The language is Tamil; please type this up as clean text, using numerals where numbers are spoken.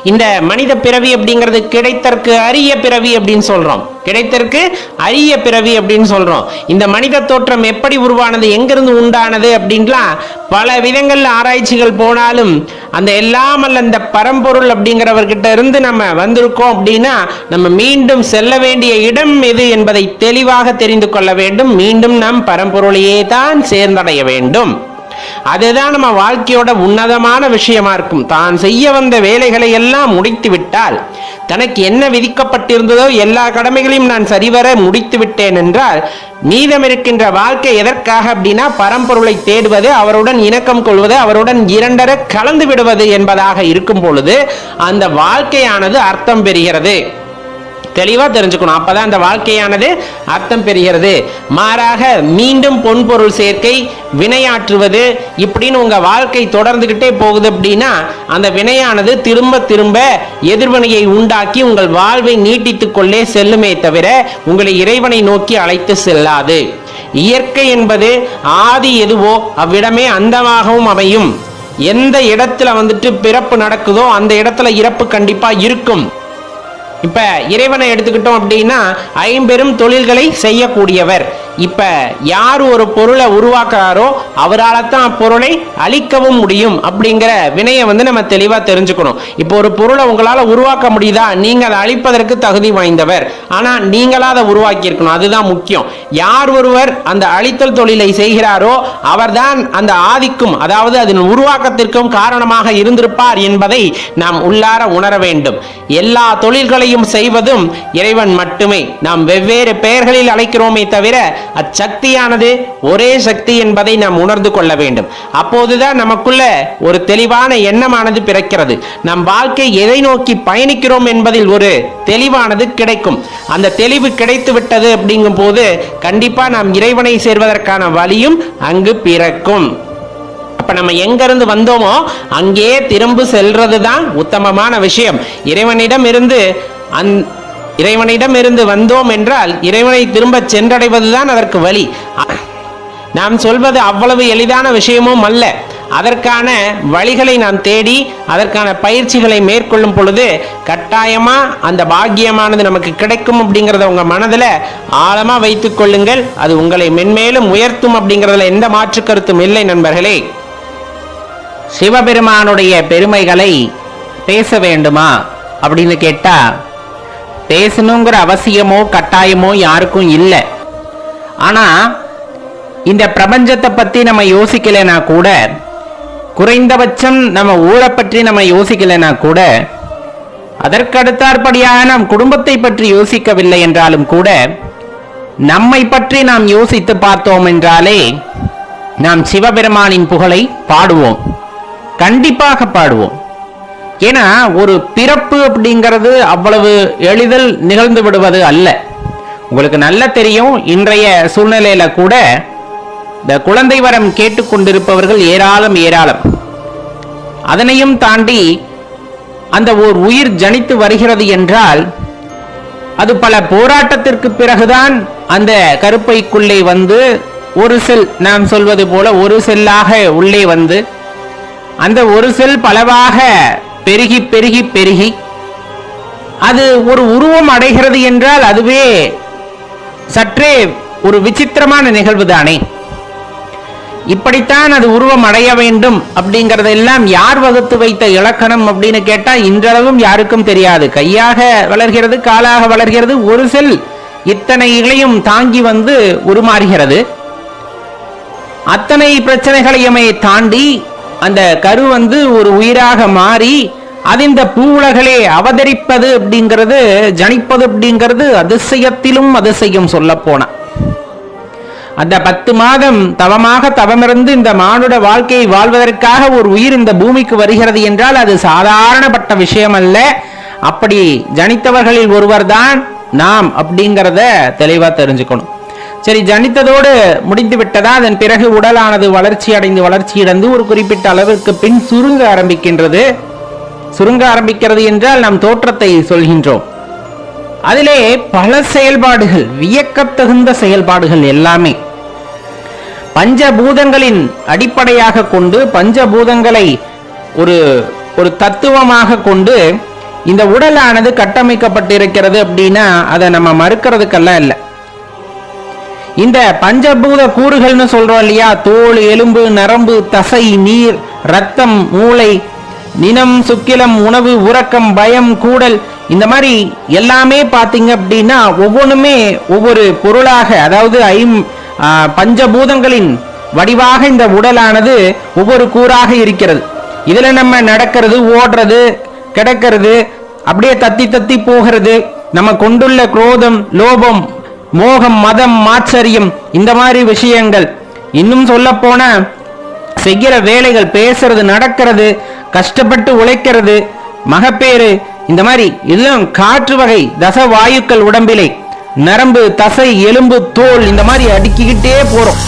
இந்த மனித பிறவி அப்படிங்கிறது கிடைத்தற்கு அரிய பிறவி அப்படின்னு சொல்றோம். கிடைத்தற்கு அரிய பிறவி அப்படின்னு சொல்றோம். இந்த மனித தோற்றம் எப்படி உருவானது, எங்கிருந்து உண்டானது அப்படின்லாம் பல விதங்கள்ல ஆராய்ச்சிகள் போனாலும் அந்த எல்லாம் அல்ல இந்த பரம்பொருள் அப்படிங்கிறவர்கிட்ட இருந்து நம்ம வந்திருக்கோம் அப்படின்னா நம்ம மீண்டும் செல்ல வேண்டிய இடம் எது என்பதை தெளிவாக தெரிந்து கொள்ள வேண்டும். மீண்டும் நாம் பரம்பொருளையே தான் சேர்ந்தடைய வேண்டும். அதுதான் நம்ம வாழ்க்கையோட உன்னதமான விஷயமா இருக்கும். தான் செய்ய வந்த வேலைகளை எல்லாம் முடித்து விட்டால், தனக்கு என்ன விதிக்கப்பட்டிருந்ததோ எல்லா கடமைகளையும் நான் சரிவர முடித்து விட்டேன் என்றால், மீதம் இருக்கின்ற வாழ்க்கை எதற்காக அப்படின்னா பரம்பொருளை தேடுவது, அவருடன் இணக்கம் கொள்வது, அவருடன் இரண்டர கலந்து விடுவது என்பதாக இருக்கும் பொழுது அந்த வாழ்க்கையானது அர்த்தம் பெறுகிறது. தெளிவா தெரிஞ்சுக்கணும். அப்பதான் அந்த வாழ்க்கையானது அர்த்தம் பெறுகிறது. மாறாக மீண்டும் பொன்பொருள் சேர்க்கை, வினையாற்றுவது இப்படின்னு உங்க வாழ்க்கை தொடர்ந்துகிட்டே போகுது அப்படின்னா அந்த வினையானது திரும்ப திரும்ப எதிர்வினையை உண்டாக்கி உங்கள் வாழ்வை நீட்டித்துக் கொள்ளே செல்லுமே தவிர உங்களை இறைவனை நோக்கி அழைத்து செல்லாது. இயற்கை என்பது ஆதி எதுவோ அவ்விடமே அந்தமாகவும் அமையும். எந்த இடத்துல பிறப்பு நடக்குதோ அந்த இடத்துல இறப்பு கண்டிப்பா இருக்கும். இப்ப இறைவனை எடுத்துக்கிட்டோம் அப்படின்னா ஐம்பெரும் தொழில்களை செய்யக்கூடியவர். இப்ப யார் ஒரு பொருளை உருவாக்குறாரோ அவரால் தான் அப்பொருளை அழிக்கவும் முடியும் அப்படிங்கிற வினையை நம்ம தெளிவா தெரிஞ்சுக்கணும். இப்போ ஒரு பொருளை உங்களால உருவாக்க முடியுதா, நீங்க அதை அழிப்பதற்கு தகுதி வாய்ந்தவர். ஆனா நீங்களா அதை உருவாக்கி இருக்கணும். அதுதான் முக்கியம். யார் ஒருவர் அந்த அழித்தல் தொழிலை செய்கிறாரோ அவர்தான் அந்த ஆதிக்கும், அதாவது அதன் உருவாக்கத்திற்கும் காரணமாக இருந்திருப்பார் என்பதை நாம் உள்ளார உணர வேண்டும். எல்லா தொழில்களையும் செய்வதும் இறைவன் மட்டுமே. நாம் வெவ்வேறு பெயர்களில் அழைக்கிறோமே தவிர அச்சக்தியானது ஒரே சக்தி என்பதை நாம் உணர்ந்து கொள்ள வேண்டும். அப்போதுதான் நமக்குள்ள ஒரு தெளிவான எண்ணமானது பிறக்கிறது. நம் வாழ்க்கை எதை நோக்கி பயணிக்கிறோம் என்பதில் ஒரு தெளிவானது கிடைக்கும். அந்த தெளிவு கிடைத்து விட்டது அப்படிங்கும் போது கண்டிப்பா நாம் இறைவனை சேர்வதற்கான வழியும் அங்கு பிறக்கும். அப்ப நம்ம எங்க இருந்து வந்தோமோ அங்கே திரும்ப செல்றதுதான் உத்தமமான விஷயம். இறைவனிடம் இருந்து வந்தோம் என்றால் இறைவனை திரும்ப சென்றடைவதுதான் அதற்கு வழி. நாம் சொல்வது அவ்வளவு எளிதான விஷயமும் அல்ல. அதற்கான வழிகளை நாம் தேடி அதற்கான பயிற்சிகளை மேற்கொள்ளும் பொழுது கட்டாயமா அந்த பாக்கியமானது நமக்கு கிடைக்கும் அப்படிங்கிறத உங்க மனதில் ஆழமா வைத்துக் கொள்ளுங்கள். அது உங்களை மென்மேலும் உயர்த்தும் அப்படிங்கிறதுல எந்த மாற்று கருத்தும் இல்லை நண்பர்களே. சிவபெருமானுடைய பெருமைகளை பேச வேண்டுமா அப்படின்னு கேட்டா பேசணுங்கிற அவசியமோ கட்டாயமோ யாருக்கும் இல்லை. ஆனா இந்த பிரபஞ்சத்தை பத்தி நம்ம யோசிக்கலைனா கூட, குறைந்தபட்சம் நம்ம ஊரை பற்றி நம்ம யோசிக்கலைனா கூட, அதற்கடுத்தாற்படியாக நாம் குடும்பத்தை பற்றி யோசிக்கவில்லை என்றாலும் கூட நம்மை பற்றி நாம் யோசித்து பார்த்தோம் என்றாலே நாம் சிவபெருமானின் புகழை பாடுவோம். கண்டிப்பாக பாடுவோம். ஏன்னா ஒரு பிறப்பு அப்படிங்கிறது அவ்வளவு எளிதில் நிகழ்ந்து விடுவது அல்ல. உங்களுக்கு நல்லா தெரியும், இன்றைய சூழ்நிலையில கூட இந்த குழந்தை வரம் கேட்டுக்கொண்டிருப்பவர்கள் ஏராளம். அதனையும் தாண்டி அந்த ஓர் உயிர் ஜனித்து வருகிறது என்றால் அது பல போராட்டத்திற்கு பிறகுதான் அந்த கருப்பைக்குள்ளே வந்து ஒரு செல், நாம் சொல்வது போல ஒரு செல்லாக உள்ளே வந்து அந்த ஒரு செல் பலவாக பெருகி பெருகி பெருகி அது ஒரு உருவம் அடைகிறது என்றால் அதுவே சற்றே ஒரு விசித்திரமான நிகழ்வு தானே. இப்படித்தான் அது உருவம் அடைய வேண்டும் அப்படிங்கறதெல்லாம் யார் வகுத்து வைத்த இலக்கணம் அப்படின்னு கேட்டா இன்றளவும் யாருக்கும் தெரியாது. கையாக வளர்கிறது, காலாக வளர்கிறது, ஒரு செல் இத்தனை இலையும் தாங்கி வந்து உருமாறுகிறது. அத்தனை பிரச்சனைகளையுமே தாண்டி அந்த கரு வந்து ஒரு உயிராக மாறி அது இந்த பூவுலகளே அவதரிப்பது அப்படிங்கிறது, ஜனிப்பது அப்படிங்கிறது அதிசயத்திலும் அதிசயம் சொல்ல போன. அந்த 10 மாதம் தவமாக தவமிருந்து இந்த மானுட வாழ்க்கையை வாழ்வதற்காக ஒரு உயிர் இந்த பூமிக்கு வருகிறது என்றால் அது சாதாரணப்பட்ட விஷயம் அல்ல. அப்படி ஜனித்தவர்களில் ஒருவர் தான் நாம் அப்படிங்கிறத தெளிவா தெரிஞ்சுக்கணும். சரி, ஜனித்ததோடு முடிந்து விட்டதா? அதன் பிறகு உடலானது வளர்ச்சியடைந்து ஒரு குறிப்பிட்ட அளவிற்கு பின் சுருங்க ஆரம்பிக்கின்றது. சுருங்க ஆரம்பிக்கிறது என்றால் நாம் தோற்றத்தை சொல்கின்றோம். அதிலே பல செயல்பாடுகள், வியக்கத்தகுந்த செயல்பாடுகள் எல்லாமே பஞ்சபூதங்களின் அடிப்படையாக கொண்டு, பஞ்சபூதங்களை ஒரு தத்துவமாக கொண்டு இந்த உடலானது கட்டமைக்கப்பட்டிருக்கிறது அப்படின்னா அதை நம்ம மறுக்கிறதுக்கெல்லாம் இல்லை. இந்த பஞ்சபூத கூறுகள்னு சொல்றோம் இல்லையா, தோல், எலும்பு, நரம்பு, தசை, நீர், ரத்தம், மூளை, நினம், சுக்கிலம், உணவு, உறக்கம், பயம், கூடல், இந்த மாதிரி எல்லாமே பார்த்தீங்க அப்படின்னா ஒவ்வொன்றுமே ஒவ்வொரு பொருளாக, அதாவது பஞ்சபூதங்களின் வடிவாக இந்த உடலானது ஒவ்வொரு கூறாக இருக்கிறது. இதுல நம்ம நடக்கிறது, ஓடுறது, கிடக்கிறது, அப்படியே தத்தி தத்தி போகிறது, நம்ம கொண்டுள்ள குரோதம், லோபம், மோகம், மதம், மாச்சரியம், இந்த மாதிரி விஷயங்கள், இன்னும் சொல்ல போன செய்கிற வேலைகள், பேசுறது, நடக்கிறது, கஷ்டப்பட்டு உழைக்கிறது, மகப்பேறு, இந்த மாதிரி எல்லாம் காற்று வகை தச வாயுக்கள் உடம்பிலே, நரம்பு, தசை, எலும்பு, தோல், இந்த மாதிரி அடுக்கிக்கிட்டே போறோம்.